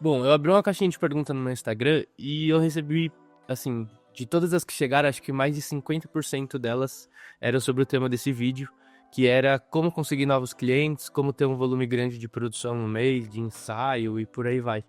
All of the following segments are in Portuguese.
Bom, eu abri uma caixinha de pergunta no meu Instagram e eu recebi, assim, de todas as que chegaram, acho que mais de 50% delas eram sobre o tema desse vídeo, que era como conseguir novos clientes, como ter um volume grande de produção no mês, de ensaio e por aí vai.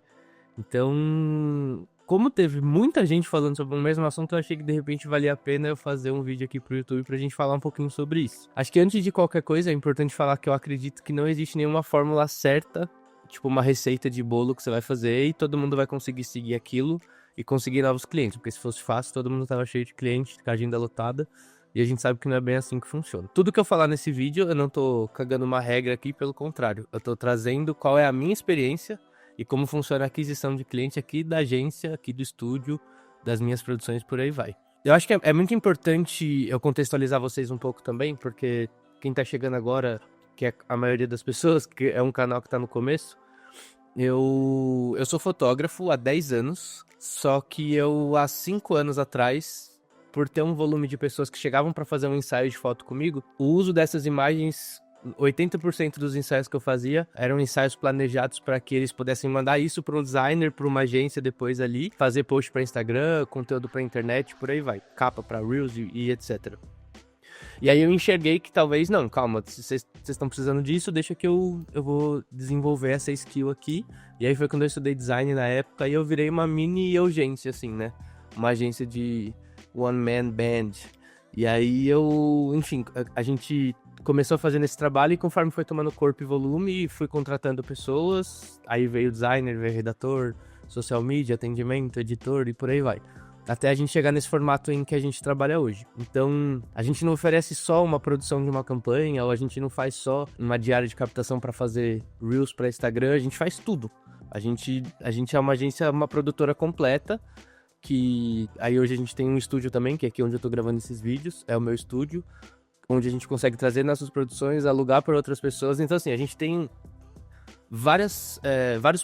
Então, como teve muita gente falando sobre o mesmo assunto, eu achei que de repente valia a pena eu fazer um vídeo aqui pro YouTube pra gente falar um pouquinho sobre isso. Acho que antes de qualquer coisa é importante falar que eu acredito que não existe nenhuma fórmula certa, tipo uma receita de bolo que você vai fazer e todo mundo vai conseguir seguir aquilo e conseguir novos clientes, porque se fosse fácil, todo mundo tava cheio de clientes, com a agenda lotada, e a gente sabe que não é bem assim que funciona. Tudo que eu falar nesse vídeo, eu não tô cagando uma regra aqui, pelo contrário, eu tô trazendo qual é a minha experiência e como funciona a aquisição de cliente aqui da agência, aqui do estúdio, das minhas produções, por aí vai. Eu acho que é muito importante eu contextualizar vocês um pouco também, porque quem tá chegando agora, que é a maioria das pessoas, que é um canal que tá no começo, eu sou fotógrafo há 10 anos, só que eu, há 5 anos atrás, por ter um volume de pessoas que chegavam para fazer um ensaio de foto comigo, o uso dessas imagens, 80% dos ensaios que eu fazia eram ensaios planejados para que eles pudessem mandar isso para um designer, para uma agência depois ali, fazer post para Instagram, conteúdo para internet, por aí vai, capa para Reels e etc. E aí eu enxerguei que talvez, não, calma, se vocês estão precisando disso, deixa que eu vou desenvolver essa skill aqui. E aí foi quando eu estudei design na época e eu virei uma mini agência, assim, né? Uma agência de one man band. E aí enfim, a gente começou fazendo esse trabalho e conforme foi tomando corpo e volume, fui contratando pessoas, aí veio designer, veio redator, social media, atendimento, editor e por aí vai. Até a gente chegar nesse formato em que a gente trabalha hoje. Então, a gente não oferece só uma produção de uma campanha, ou a gente não faz só uma diária de captação para fazer Reels para Instagram, a gente faz tudo. A gente é uma agência, uma produtora completa, que aí hoje a gente tem um estúdio também, que é aqui onde eu tô gravando esses vídeos, é o meu estúdio, onde a gente consegue trazer nossas produções, alugar para outras pessoas. Então, assim, a gente tem vários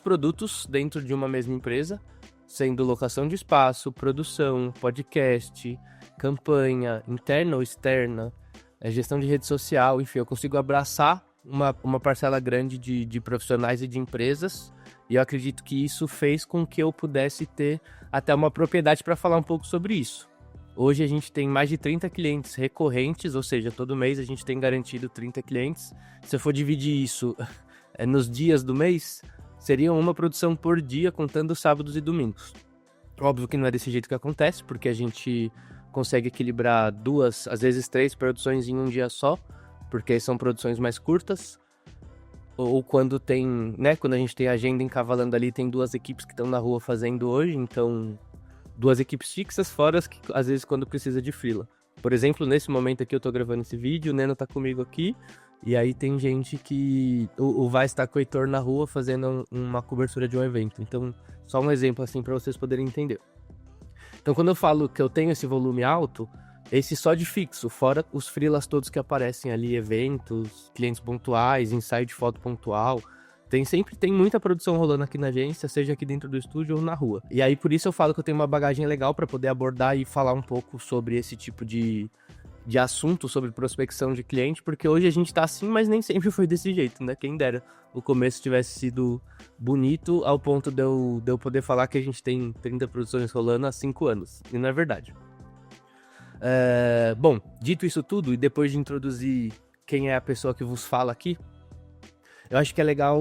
produtos dentro de uma mesma empresa, sendo locação de espaço, produção, podcast, campanha, interna ou externa, gestão de rede social, enfim, eu consigo abraçar uma parcela grande de profissionais e de empresas, e eu acredito que isso fez com que eu pudesse ter até uma propriedade para falar um pouco sobre isso. Hoje a gente tem mais de 30 clientes recorrentes, ou seja, todo mês a gente tem garantido 30 clientes. Se eu for dividir isso nos dias do mês, seria uma produção por dia, contando sábados e domingos. Óbvio que não é desse jeito que acontece, porque a gente consegue equilibrar 2, às vezes 3 produções em um dia só, porque são produções mais curtas. Ou quando tem, né, quando a gente tem a agenda encavalando ali, tem 2 equipes que estão na rua fazendo hoje, então 2 equipes fixas, fora as que, às vezes, quando precisa de freela. Por exemplo, nesse momento aqui eu tô gravando esse vídeo, o Neno tá comigo aqui, e aí tem gente que vai estar com o Heitor na rua fazendo uma cobertura de um evento. Então, só um exemplo assim para vocês poderem entender. Então, quando eu falo que eu tenho esse volume alto, esse só de fixo, fora os freelas todos que aparecem ali, eventos, clientes pontuais, ensaio de foto pontual. Sempre tem muita produção rolando aqui na agência, seja aqui dentro do estúdio ou na rua. E aí, por isso eu falo que eu tenho uma bagagem legal para poder abordar e falar um pouco sobre esse tipo de assunto, sobre prospecção de cliente, porque hoje a gente tá assim, mas nem sempre foi desse jeito, né? Quem dera o começo tivesse sido bonito ao ponto de eu poder falar que a gente tem 30 produções rolando há 5 anos. E não é verdade. Bom, dito isso tudo, e depois de introduzir quem é a pessoa que vos fala aqui, eu acho que é legal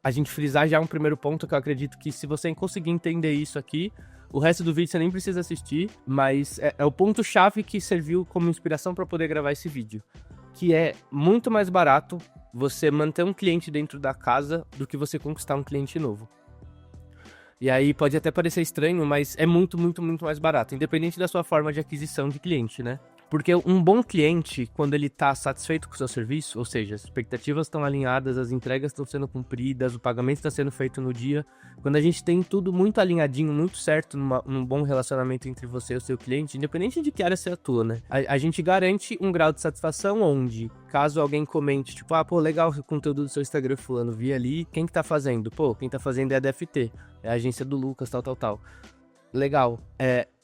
a gente frisar já um primeiro ponto, que eu acredito que se você conseguir entender isso aqui, o resto do vídeo você nem precisa assistir, mas é o ponto-chave que serviu como inspiração para poder gravar esse vídeo. Que é muito mais barato você manter um cliente dentro da casa do que você conquistar um cliente novo. E aí pode até parecer estranho, mas é muito, muito, muito mais barato, independente da sua forma de aquisição de cliente, né? Porque um bom cliente, quando ele tá satisfeito com o seu serviço, ou seja, as expectativas estão alinhadas, as entregas estão sendo cumpridas, o pagamento está sendo feito no dia, quando a gente tem tudo muito alinhadinho, muito certo, num bom relacionamento entre você e o seu cliente, independente de que área você atua, né? A gente garante um grau de satisfação onde, caso alguém comente, tipo, pô, legal o conteúdo do seu Instagram fulano, vi ali, quem que tá fazendo? Pô, quem tá fazendo é a DFT, é a agência do Lucas, tal. Legal.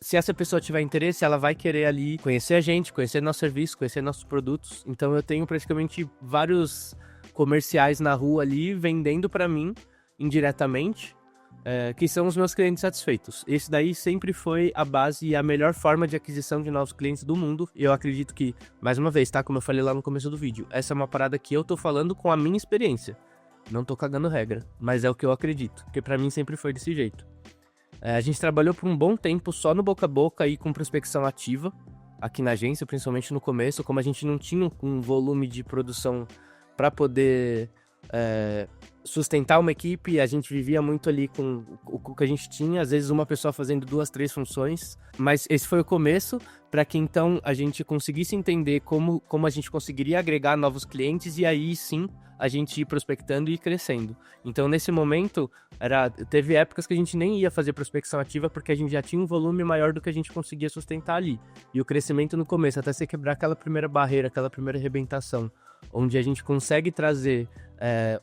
Se essa pessoa tiver interesse, ela vai querer ali conhecer a gente, conhecer nosso serviço, conhecer nossos produtos. Então eu tenho praticamente vários comerciais na rua ali vendendo pra mim indiretamente, que são os meus clientes satisfeitos. Esse daí sempre foi a base e a melhor forma de aquisição de novos clientes do mundo. E eu acredito que, mais uma vez, tá? Como eu falei lá no começo do vídeo, essa é uma parada que eu tô falando com a minha experiência. Não tô cagando regra, mas é o que eu acredito, porque pra mim sempre foi desse jeito. A gente trabalhou por um bom tempo só no boca a boca e com prospecção ativa, aqui na agência, principalmente no começo, como a gente não tinha um volume de produção para poder sustentar uma equipe, a gente vivia muito ali com o que a gente tinha, às vezes uma pessoa fazendo 2, 3 funções, mas esse foi o começo para que então a gente conseguisse entender como a gente conseguiria agregar novos clientes e aí sim a gente ir prospectando e ir crescendo. Então nesse momento, teve épocas que a gente nem ia fazer prospecção ativa porque a gente já tinha um volume maior do que a gente conseguia sustentar ali. E o crescimento no começo, até você quebrar aquela primeira barreira, aquela primeira arrebentação, onde a gente consegue trazer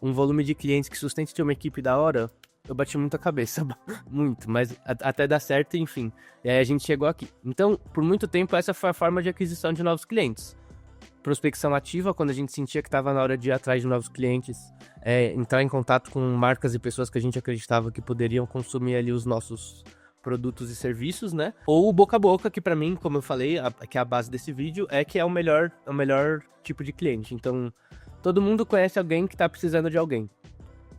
um volume de clientes que sustente ter uma equipe da hora, eu bati muito a cabeça, muito, mas até dar certo, enfim. E aí a gente chegou aqui. Então, por muito tempo, essa foi a forma de aquisição de novos clientes. Prospecção ativa, quando a gente sentia que estava na hora de ir atrás de novos clientes, entrar em contato com marcas e pessoas que a gente acreditava que poderiam consumir ali os nossos produtos e serviços, né? Ou o boca a boca, que pra mim, como eu falei, que é a base desse vídeo, que é o melhor tipo de cliente. Então, todo mundo conhece alguém que tá precisando de alguém.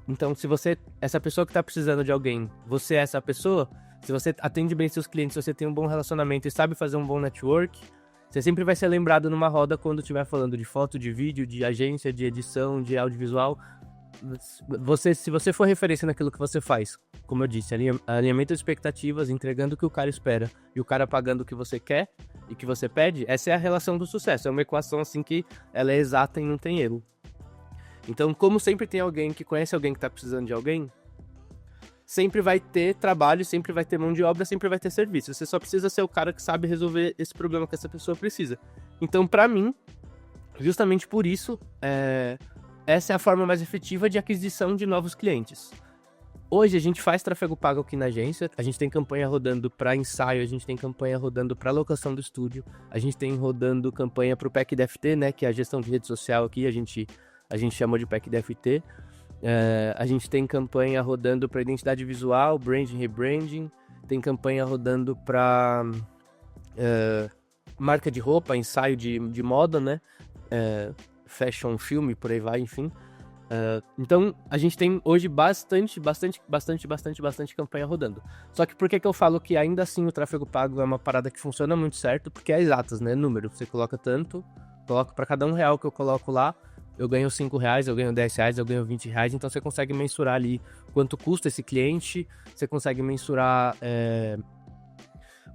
Então, se você, essa pessoa que tá precisando de alguém, você é essa pessoa, se você atende bem seus clientes, se você tem um bom relacionamento e sabe fazer um bom network, você sempre vai ser lembrado numa roda quando estiver falando de foto, de vídeo, de agência, de edição, de audiovisual. Se você for referência naquilo que você faz, como eu disse, alinhamento de expectativas, entregando o que o cara espera e o cara pagando o que você quer e que você pede, essa é a relação do sucesso. É uma equação assim que ela é exata e não tem erro. Então, como sempre tem alguém que conhece alguém que tá precisando de alguém, sempre vai ter trabalho, sempre vai ter mão de obra, sempre vai ter serviço. Você só precisa ser o cara que sabe resolver esse problema que essa pessoa precisa. Então, pra mim, justamente por isso, essa é a forma mais efetiva de aquisição de novos clientes. Hoje a gente faz tráfego pago aqui na agência, a gente tem campanha rodando para ensaio, a gente tem campanha rodando para locação do estúdio, a gente tem rodando campanha para o PEC DFT, né, que é a gestão de rede social aqui, a gente chamou de PEC DFT. A gente tem campanha rodando para identidade visual, branding, rebranding, tem campanha rodando para marca de roupa, ensaio de moda, né, fashion, filme, por aí vai, enfim. Então, a gente tem hoje bastante campanha rodando. Só que por que eu falo que ainda assim o tráfego pago é uma parada que funciona muito certo? Porque é exatas, né? Número, você coloca tanto, coloco para cada R$1 que eu coloco lá, eu ganho R$5, eu ganho R$10, eu ganho R$20, então você consegue mensurar ali quanto custa esse cliente, você consegue mensurar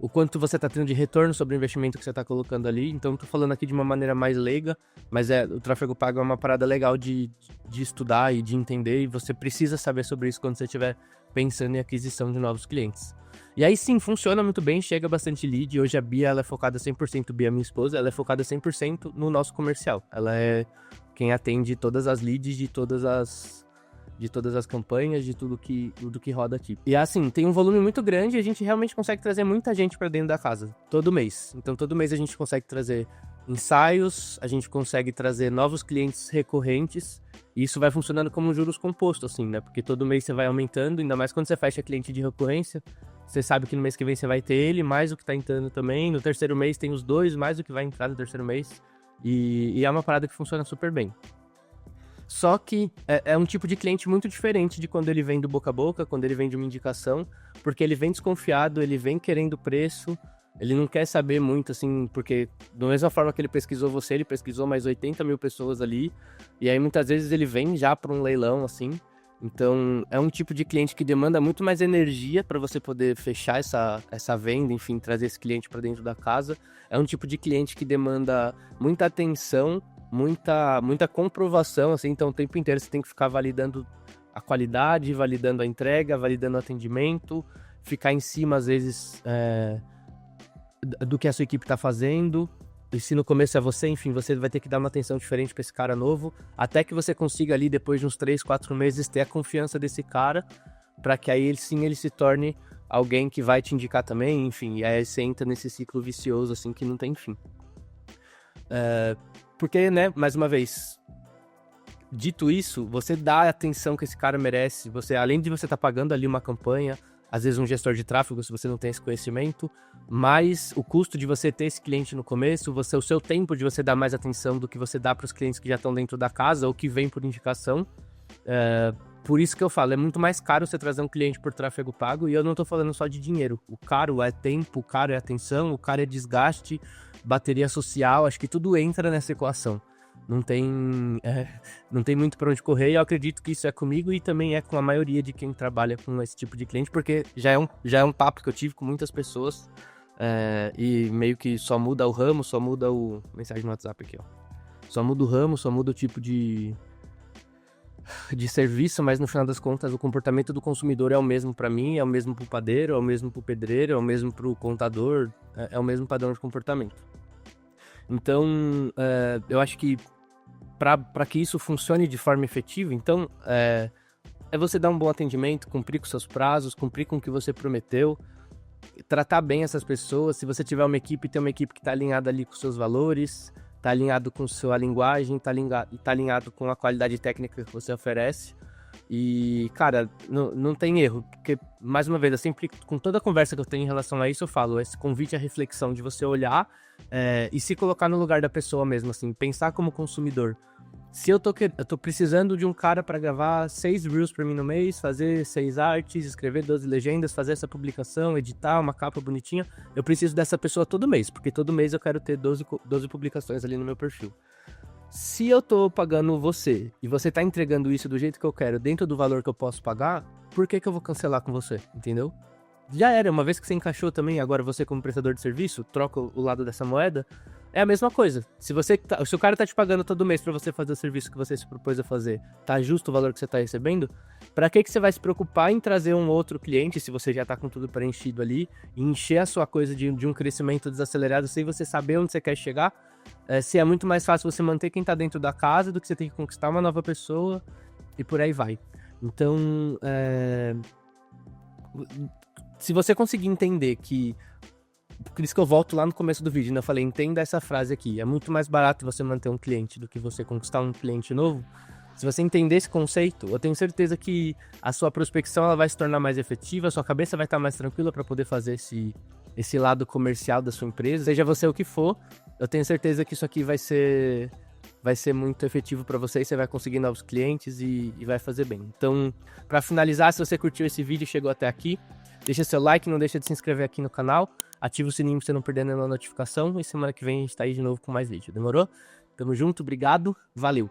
o quanto você está tendo de retorno sobre o investimento que você está colocando ali. Então, estou falando aqui de uma maneira mais leiga, mas o tráfego pago é uma parada legal de estudar e de entender, e você precisa saber sobre isso quando você estiver pensando em aquisição de novos clientes. E aí sim, funciona muito bem, chega bastante lead. Hoje a Bia, ela é focada 100%, Bia, minha esposa, ela é focada 100% no nosso comercial. Ela é quem atende todas as leads de todas as campanhas, de tudo que roda aqui. E assim, tem um volume muito grande e a gente realmente consegue trazer muita gente para dentro da casa, todo mês. Então todo mês a gente consegue trazer ensaios, a gente consegue trazer novos clientes recorrentes, e isso vai funcionando como um juros composto, assim, né? Porque todo mês você vai aumentando, ainda mais quando você fecha cliente de recorrência, você sabe que no mês que vem você vai ter ele, mais o que tá entrando também, no terceiro mês tem os dois, mais o que vai entrar no terceiro mês, e é uma parada que funciona super bem. Só que é um tipo de cliente muito diferente de quando ele vem do boca a boca, quando ele vem de uma indicação, porque ele vem desconfiado, ele vem querendo preço, ele não quer saber muito, assim, porque da mesma forma que ele pesquisou você, ele pesquisou mais 80 mil pessoas ali, e aí muitas vezes ele vem já para um leilão, assim. Então é um tipo de cliente que demanda muito mais energia para você poder fechar essa venda, enfim, trazer esse cliente para dentro da casa. É um tipo de cliente que demanda muita atenção, muita comprovação, assim, então o tempo inteiro você tem que ficar validando a qualidade, validando a entrega, validando o atendimento, ficar em cima, às vezes, do que a sua equipe está fazendo. E se no começo é você, enfim, você vai ter que dar uma atenção diferente para esse cara novo, até que você consiga ali, depois de uns 3, 4 meses, ter a confiança desse cara, para que aí ele se torne alguém que vai te indicar também, enfim, e aí você entra nesse ciclo vicioso, assim, que não tem fim. Porque, né, mais uma vez, Dito isso, você dá a atenção que esse cara merece. Você, além de você estar pagando ali uma campanha, às vezes um gestor de tráfego, se você não tem esse conhecimento, mas o custo de você ter esse cliente no começo, o seu tempo de você dar mais atenção do que você dá para os clientes que já estão dentro da casa ou que vêm por indicação. Por isso que eu falo, é muito mais caro você trazer um cliente por tráfego pago, e eu não tô falando só de dinheiro. O caro é tempo, o caro é atenção, o caro é desgaste, bateria social, acho que tudo entra nessa equação. Não tem muito para onde correr, e eu acredito que isso é comigo e também é com a maioria de quem trabalha com esse tipo de cliente, porque já é um papo que eu tive com muitas pessoas, e meio que só muda o ramo, só muda o... Mensagem no WhatsApp aqui, ó. Só muda o ramo, só muda o tipo de serviço, mas no final das contas o comportamento do consumidor é o mesmo para mim, é o mesmo pro padeiro, é o mesmo pro pedreiro, é o mesmo pro contador, é o mesmo padrão de comportamento. Então, eu acho que para que isso funcione de forma efetiva, então, é você dar um bom atendimento, cumprir com seus prazos, cumprir com o que você prometeu, tratar bem essas pessoas. Se você tiver uma equipe, ter uma equipe que está alinhada ali com seus valores, tá alinhado com sua linguagem, tá alinhado com a qualidade técnica que você oferece. E, cara, não tem erro, porque, mais uma vez, eu sempre, com toda a conversa que eu tenho em relação a isso, eu falo, esse convite à reflexão de você olhar e se colocar no lugar da pessoa mesmo, assim, pensar como consumidor. Se eu tô precisando de um cara para gravar 6 reels para mim no mês, fazer 6 artes, escrever 12 legendas, fazer essa publicação, editar uma capa bonitinha, eu preciso dessa pessoa todo mês, porque todo mês eu quero ter 12 publicações ali no meu perfil. Se eu tô pagando você e você tá entregando isso do jeito que eu quero, dentro do valor que eu posso pagar, por que eu vou cancelar com você, entendeu? Já era, uma vez que você encaixou também, agora você como prestador de serviço, troca o lado dessa moeda, é a mesma coisa. Se o cara tá te pagando todo mês pra você fazer o serviço que você se propôs a fazer, tá justo o valor que você tá recebendo, pra que você vai se preocupar em trazer um outro cliente, se você já tá com tudo preenchido ali, e encher a sua coisa de um crescimento desacelerado sem você saber onde você quer chegar? Se é muito mais fácil você manter quem tá dentro da casa do que você tem que conquistar uma nova pessoa, e por aí vai. Então, se você conseguir entender que... Por isso que eu volto lá no começo do vídeo, né? Eu falei, entenda essa frase aqui. É muito mais barato você manter um cliente do que você conquistar um cliente novo. Se você entender esse conceito, eu tenho certeza que a sua prospecção ela vai se tornar mais efetiva, a sua cabeça vai estar mais tranquila para poder fazer esse lado comercial da sua empresa. Seja você o que for, eu tenho certeza que isso aqui vai ser muito efetivo para você, e você vai conseguir novos clientes e vai fazer bem. Então, para finalizar, se você curtiu esse vídeo e chegou até aqui, deixa seu like, não deixa de se inscrever aqui no canal, ativa o sininho pra você não perder nenhuma notificação, e semana que vem a gente tá aí de novo com mais vídeo. Demorou? Tamo junto, obrigado, valeu!